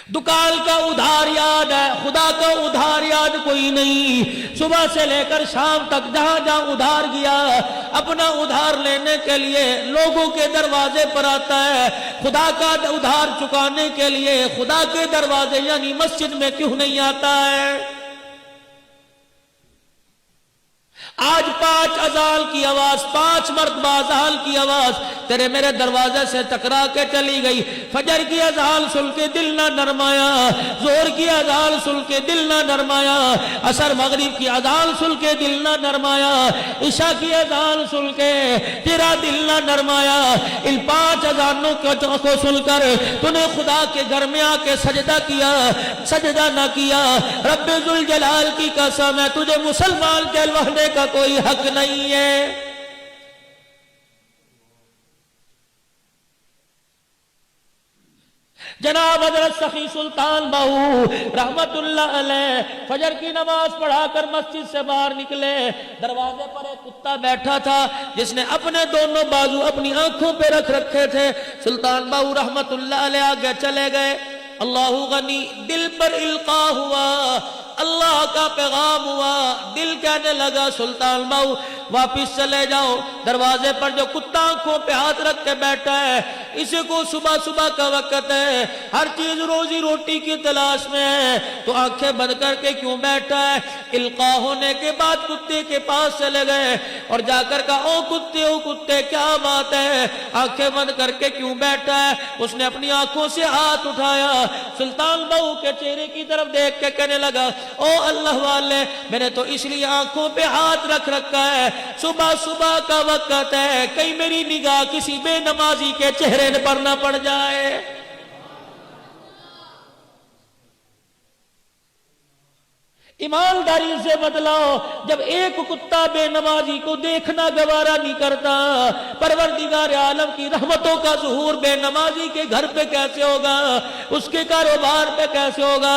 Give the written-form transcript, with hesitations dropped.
دکان کا ادھار یاد ہے، خدا کا ادھار یاد کوئی نہیں۔ صبح سے لے کر شام تک جہاں جہاں ادھار گیا، اپنا ادھار لینے کے لیے لوگوں کے دروازے پر آتا ہے، خدا کا ادھار چکانے کے لیے خدا کے دروازے یعنی مسجد میں کیوں نہیں آتا ہے؟ آج 5 اذان کی آواز، 5 مرتبہ اذان کی آواز تیرے میرے دروازے سے ٹکرا کے چلی گئی۔ فجر کی اذان سن کے دل نہ نرمایا، ظہر کی اذان سن کے دل نہ نرمایا، عصر مغرب کی اذان سن کے دل نہ نرمایا، عشاء کی اذان سن کے تیرا دل نہ نرمایا۔ ان 5 اذانوں کو سن کر تو نے خدا کے گھر میں آ کے سجدہ کیا، سجدہ نہ کیا۔ رب ذوالجلال کی قسم ہے تجھے مسلمان کہلوانے کا کوئی حق نہیں ہے۔ جناب حضرت سخی سلطان باہو رحمت اللہ علیہ فجر کی نماز پڑھا کر مسجد سے باہر نکلے، دروازے پر ایک کتا بیٹھا تھا جس نے اپنے دونوں بازو اپنی آنکھوں پہ رکھ رکھے تھے۔ سلطان باہو رحمت اللہ علیہ آگے چلے گئے، اللہ غنی، دل پر القاء ہوا، اللہ کا پیغام ہوا، دل کہنے لگا سلطان باہو واپس چلے جاؤ۔ دروازے پر جو کتا آنکھوں پہ ہاتھ رکھ کے بیٹھا ہے، اسے کو صبح صبح کا وقت ہے، ہر چیز روزی روٹی کی تلاش میں ہے، تو آنکھیں بند کر کے کیوں بیٹھا ہے؟ القاء ہونے کے بعد کتے کے پاس چلے گئے اور جا کر کہا او کتے کیا بات ہے، آنکھیں بند کر کے کیوں بیٹھا ہے؟ اس نے اپنی آنکھوں سے ہاتھ اٹھایا، سلطان باہو کے چہرے کی طرف دیکھ کے کہنے لگا او اللہ والے، میں نے تو اس لیے آنکھوں پہ ہاتھ رکھ رکھا ہے، صبح صبح کا وقت ہے، کہیں میری نگاہ کسی بے نمازی کے چہرے پر نہ پڑ جائے۔ ایمانداری سے بدلاؤ، جب ایک کتا بے نمازی کو دیکھنا گوارا نہیں کرتا، پروردگار عالم کی رحمتوں کا ظہور بے نمازی کے گھر پہ کیسے ہوگا، اس کے کاروبار پہ کیسے ہوگا؟